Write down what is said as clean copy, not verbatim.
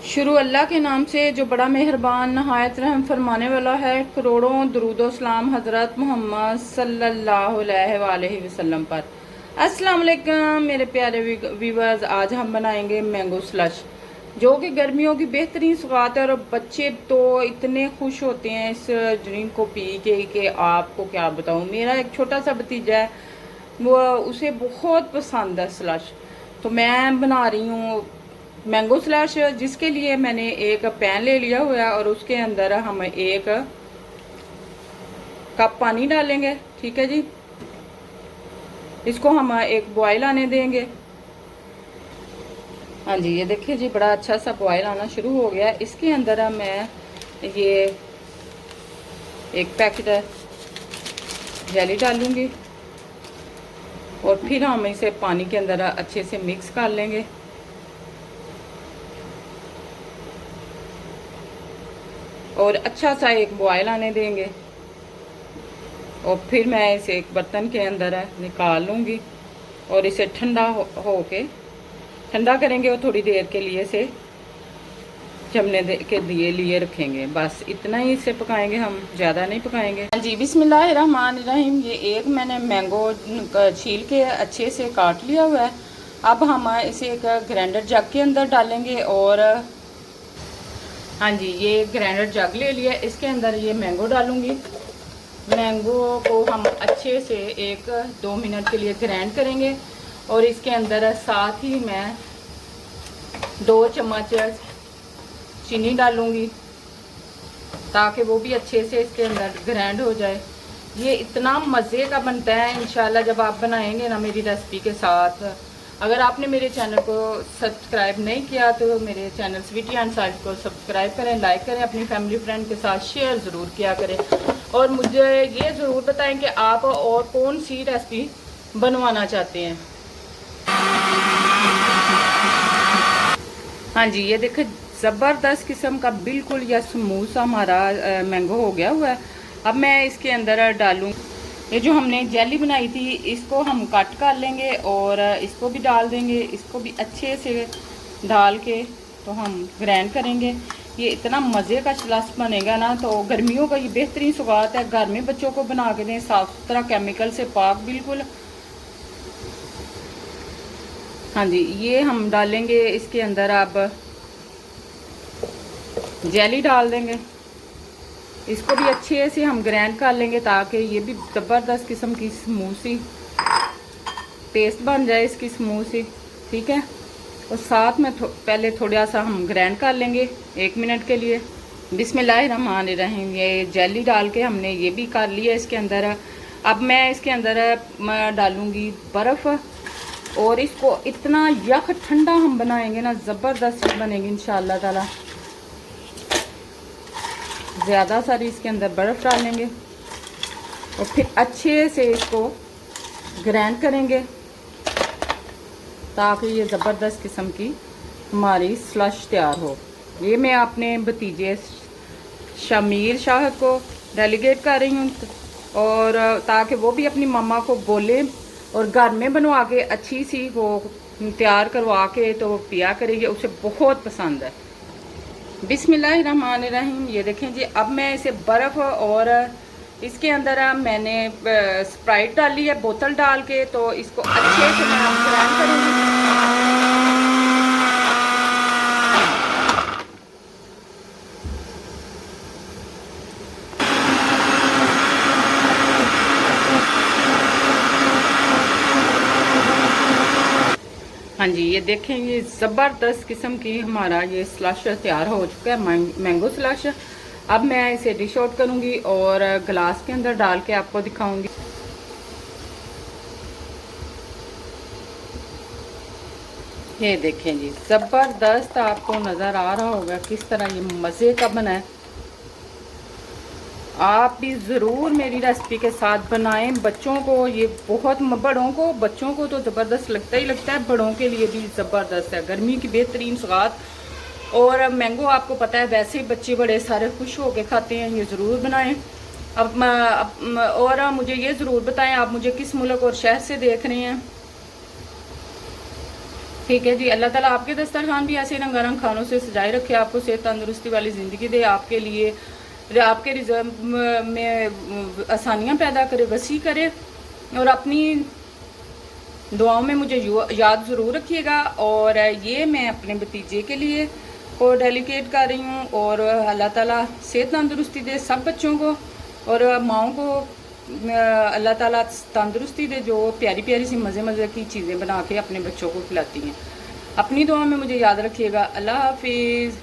शुरू अल्लाह के नाम से जो बड़ा मेहरबान नहायत रहम फरमाने वाला है। करोड़ों दरूदो सलाम हज़रत मोहम्मद सल्लल्लाहु अलैहि वसल्लम पर। अस्सलाम वालेकुम मेरे प्यारे व्यूवर्स, आज हम बनाएंगे मैंगो स्लश, जो कि गर्मियों की बेहतरीन सौगात है। और बच्चे तो इतने खुश होते हैं इस ड्रिंक को पी के कि आपको क्या बताऊँ। मेरा एक छोटा सा भतीजा है, वो उसे बहुत पसंद है स्लश। तो मैं बना रही हूँ मैंगो स्लैश, जिसके लिए मैंने एक पैन ले लिया हुआ है और उसके अंदर हम एक कप पानी डालेंगे। ठीक है जी, इसको हम एक बॉयल आने देंगे। हाँ जी, ये देखिए जी, बड़ा अच्छा सा बॉयल आना शुरू हो गया। इसके अंदर मैं ये एक पैकेट जेली डालूंगी और फिर हम इसे पानी के अंदर अच्छे से मिक्स कर लेंगे। और अच्छा सा एक बॉयल आने देंगे और फिर मैं इसे एक बर्तन के अंदर निकाल लूँगी और इसे ठंडा होके ठंडा करेंगे और थोड़ी देर के लिए इसे जमने के लिए रखेंगे। बस इतना ही इसे पकाएंगे, हम ज़्यादा नहीं पकाएंगे। हाँ जी, बिस्मिल्लाहिर्रहमानिर्रहीम। ये एक मैंने मैंगो छील के अच्छे से काट लिया हुआ है। अब हम इसे एक ग्राइंडर जग के अंदर डालेंगे और हाँ जी, ये ग्राइंडर जग ले लिया। इसके अंदर ये मैंगो डालूंगी। मैंगो को हम अच्छे से 1-2 मिनट के लिए ग्राइंड करेंगे और इसके अंदर साथ ही मैं 2 चम्मच चीनी डालूंगी ताकि वो भी अच्छे से इसके अंदर ग्राइंड हो जाए। ये इतना मज़े का बनता है इंशाल्लाह, जब आप बनाएंगे ना मेरी रेसिपी के साथ। अगर आपने मेरे चैनल को सब्सक्राइब नहीं किया तो मेरे चैनल स्वीटी एंड साइड को सब्सक्राइब करें, लाइक करें, अपनी फैमिली फ्रेंड के साथ शेयर ज़रूर किया करें और मुझे ये ज़रूर बताएं कि आप और कौन सी रेसिपी बनवाना चाहते हैं। हाँ जी, ये देखें, ज़बरदस्त किस्म का बिल्कुल यह स्मूथ सा हमारा मैंगो हो गया हुआ है। अब मैं इसके अंदर डालूँ ये जो हमने जेली बनाई थी, इसको हम कट कर लेंगे और इसको भी डाल देंगे। इसको भी अच्छे से डाल के तो हम ग्राइंड करेंगे। ये इतना मज़े का स्लश बनेगा ना, तो गर्मियों का ये बेहतरीन सौगात है। घर में बच्चों को बना के दें, साफ़ सुथरा, केमिकल से पाक बिल्कुल। हाँ जी, ये हम डालेंगे इसके अंदर, अब जेली डाल देंगे। इसको भी अच्छे से हम ग्राइंड कर लेंगे ताकि ये भी ज़बरदस्त किस्म की स्मूथ सी पेस्ट बन जाए, इसकी स्मूथ सी। ठीक है, और साथ में पहले थोड़ा सा हम ग्राइंड कर लेंगे 1 मिनट के लिए। बिस्मिल्लाहिर्रहमानिर्रहीम। ये जेली डाल के हमने ये भी कर लिया इसके अंदर। अब मैं इसके अंदर डालूँगी बर्फ़ और इसको इतना यख ठंडा हम बनाएंगे ना, ज़बरदस्त बनेगी इंशाअल्लाह ताला। ज़्यादा सारी इसके अंदर बर्फ़ डालेंगे और फिर अच्छे से इसको ग्राइंड करेंगे ताकि ये ज़बरदस्त किस्म की हमारी स्लश तैयार हो। ये मैं अपने भतीजे शमीर शाह को डेलीगेट कर रही हूँ और ताकि वो भी अपनी मम्मा को बोले और घर में बनवा के अच्छी सी वो तैयार करवा के तो पिया करेगी, उसे बहुत पसंद है। बिस्मिल्लाहिर्रहमानिर्रहीम। ये देखें जी, अब मैं इसे बर्फ़ और इसके अंदर मैंने स्प्राइट डाली है बोतल डाल के, तो इसको अच्छे से मैं ग्राइंड करूँगी। हाँ जी, ये देखें, ये ज़बरदस्त किस्म की हमारा ये स्लश तैयार हो चुका है, मैंगो स्लश। अब मैं इसे डिश आउट करूँगी और गिलास के अंदर डाल के आपको दिखाऊंगी। ये देखें जी, ज़बरदस्त आपको नज़र आ रहा होगा किस तरह ये मज़े का बना है। आप भी ज़रूर मेरी रेसिपी के साथ बनाएं। बच्चों को ये बहुत, बच्चों को तो ज़बरदस्त लगता ही लगता है, बड़ों के लिए भी ज़बरदस्त है। गर्मी की बेहतरीन सौगात। और मैंगो आपको पता है वैसे ही बच्चे बड़े सारे खुश होकर खाते हैं, ये ज़रूर बनाएं। और मुझे ये ज़रूर बताएं आप मुझे किस मुल्क और शहर से देख रहे हैं। ठीक है जी। अल्लाह ताला आपके दस्तरखान भी ऐसे रंगारंग खानों से सजाए रखे, आपको सेहत तंदुरुस्ती वाली ज़िंदगी दे, आपके लिए आपके रिजर्व में आसानियाँ पैदा करे, वसी करे। और अपनी दुआओं में मुझे याद ज़रूर रखिएगा। और ये मैं अपने भतीजे के लिए को डेलीकेट कर रही हूँ। और अल्लाह ताला सेहत तंदुरुस्ती दे सब बच्चों को, और माओं को अल्लाह ताला तंदुरुस्ती दे, जो प्यारी प्यारी सी मज़े मज़े की चीज़ें बना के अपने बच्चों को खिलाती हैं। अपनी दुआ में मुझे याद रखिएगा। अल्लाह हाफिज़।